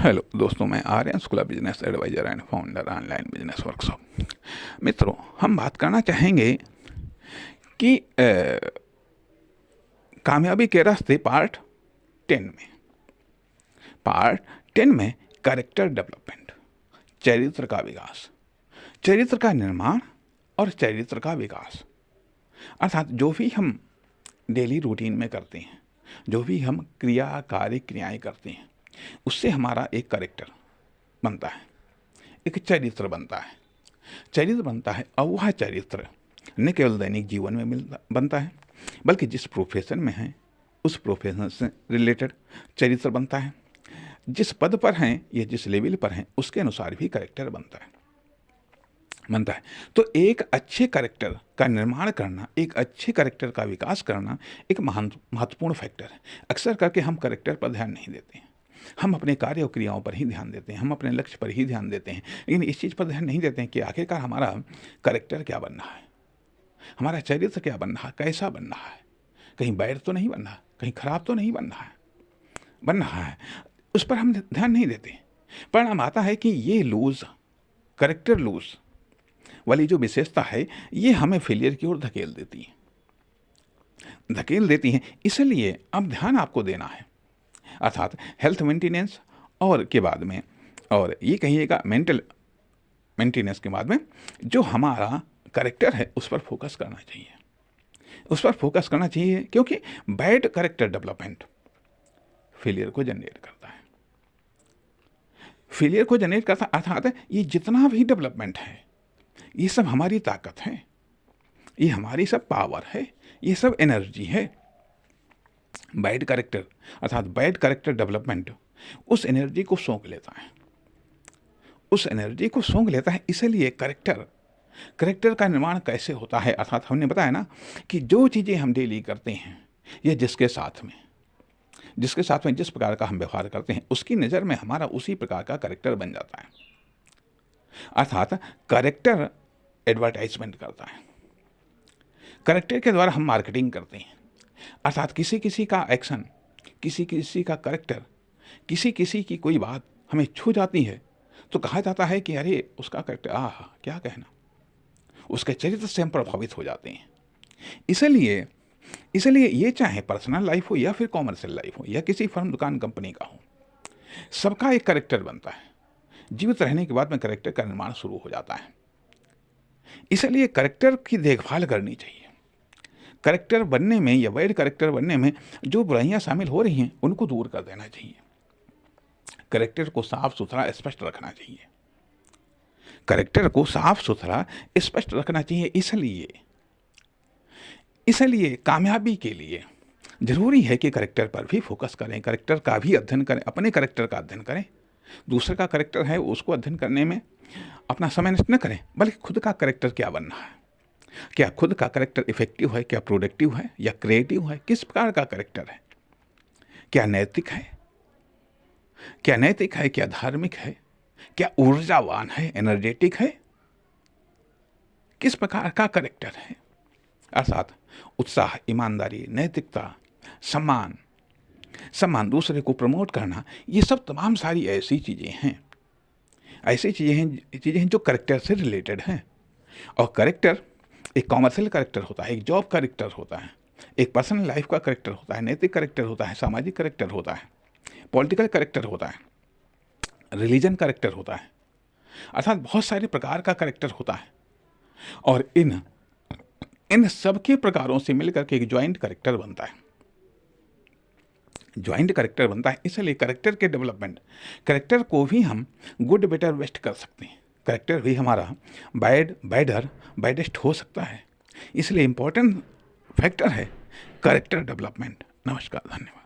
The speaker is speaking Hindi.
हेलो दोस्तों, मैं Aryan Shukla, business advisor and founder online business workshop. मित्रों, हम बात करना चाहेंगे कि कामयाबी के रास्ते पार्ट 10 में कैरेक्टर डेवलपमेंट, चरित्र का विकास, चरित्र का निर्माण और चरित्र का विकास। अर्थात जो भी हम डेली रूटीन में करते हैं, जो भी हम क्रियाएं करते हैं, उससे हमारा एक कैरेक्टर बनता है, एक चरित्र बनता है। और वह चरित्र न केवल दैनिक जीवन में बनता है, बल्कि जिस प्रोफेशन में है उस प्रोफेशन से रिलेटेड चरित्र बनता है। जिस पद पर हैं या जिस लेवल पर हैं उसके अनुसार भी कैरेक्टर बनता है। तो एक अच्छे कैरेक्टर का निर्माण करना, एक अच्छे कैरेक्टर का विकास करना एक महत्वपूर्ण फैक्टर है। अक्सर करके हम कैरेक्टर पर ध्यान नहीं देते हैं, हम अपने कार्य और क्रियाओं पर ही ध्यान देते हैं, हम अपने लक्ष्य पर ही ध्यान देते हैं, लेकिन इस चीज़ पर ध्यान नहीं देते हैं कि आखिरकार हमारा कैरेक्टर क्या बन रहा है, हमारा चरित्र क्या बन रहा है, कैसा बन रहा है। कहीं बैड तो नहीं बन रहा, कहीं खराब तो नहीं बन रहा है। उस पर हम ध्यान नहीं देते। परिणाम आता है कि ये कैरेक्टर लूज वाली जो विशेषता है, ये हमें फेलियर की ओर धकेल देती है। इसलिए अब ध्यान आपको देना है, अर्थात हेल्थ मेंटेनेंस और के बाद में, और ये कहिएगा मेंटल मेंटेनेंस के बाद में, जो हमारा कैरेक्टर है उस पर फोकस करना चाहिए। क्योंकि बैड कैरेक्टर डेवलपमेंट फेलियर को जनरेट करता है। अर्थात ये जितना भी डेवलपमेंट है, ये सब हमारी ताकत है, ये हमारी सब पावर है, ये सब एनर्जी है। बैड कैरेक्टर डेवलपमेंट उस एनर्जी को सोंख लेता है। इसलिए कैरेक्टर का निर्माण कैसे होता है, अर्थात हमने बताया ना कि जो चीज़ें हम डेली करते हैं, ये जिसके साथ में जिस प्रकार का हम व्यवहार करते हैं, उसकी नज़र में हमारा उसी प्रकार का कैरेक्टर बन जाता है। अर्थात कैरेक्टर एडवर्टाइजमेंट करता है। कैरेक्टर के द्वारा हम मार्केटिंग करते हैं। अर्थात किसी का एक्शन, किसी का कैरेक्टर, किसी की कोई बात हमें छू जाती है तो कहा जाता है कि अरे उसका कैरेक्टर, क्या कहना, उसके चरित्र से हम प्रभावित हो जाते हैं। इसलिए ये चाहे पर्सनल लाइफ हो या फिर कॉमर्शियल लाइफ हो या किसी फर्म, दुकान, कंपनी का हो, सबका एक कैरेक्टर बनता है। जीवित रहने के बाद में कैरेक्टर का निर्माण शुरू हो जाता है। इसलिए कैरेक्टर की देखभाल करनी चाहिए। कैरेक्टर बनने में या बैड कैरेक्टर बनने में जो बुराइयां शामिल हो रही हैं उनको दूर कर देना चाहिए। कैरेक्टर को साफ सुथरा स्पष्ट रखना चाहिए। इसलिए कामयाबी के लिए जरूरी है कि कैरेक्टर पर भी फोकस करें, कैरेक्टर का भी अध्ययन करें, अपने कैरेक्टर का अध्ययन करें। दूसरे का कैरेक्टर है उसको अध्ययन करने में अपना समय नष्ट न करें, बल्कि खुद का कैरेक्टर क्या बनना है, क्या खुद का कैरेक्टर इफेक्टिव है, क्या प्रोडक्टिव है या क्रिएटिव है, किस प्रकार का कैरेक्टर है, क्या नैतिक है, क्या धार्मिक है, क्या ऊर्जावान है, एनर्जेटिक है, किस प्रकार का कैरेक्टर है। अर्थात उत्साह, ईमानदारी, नैतिकता, सम्मान, दूसरे को प्रमोट करना, ये सब तमाम सारी ऐसी चीज़ें हैं जो कैरेक्टर से रिलेटेड हैं। और कैरेक्टर एक कॉमर्शियल कैरेक्टर होता है, एक जॉब कैरेक्टर होता है, एक पर्सनल लाइफ का कैरेक्टर होता है, नैतिक कैरेक्टर होता है, सामाजिक कैरेक्टर होता है, पॉलिटिकल कैरेक्टर होता है, रिलीजन कैरेक्टर होता है। अर्थात बहुत सारे प्रकार का कैरेक्टर होता है और इन सब के प्रकारों से मिलकर के एक ज्वाइंट कैरेक्टर बनता है। इसलिए कैरेक्टर के डेवलपमेंट, कैरेक्टर को भी हम गुड, बेटर, बेस्ट कर सकते हैं। कैरेक्टर भी हमारा बेस्ट हो सकता है। इसलिए इंपॉर्टेंट फैक्टर है कैरेक्टर डेवलपमेंट। नमस्कार, धन्यवाद।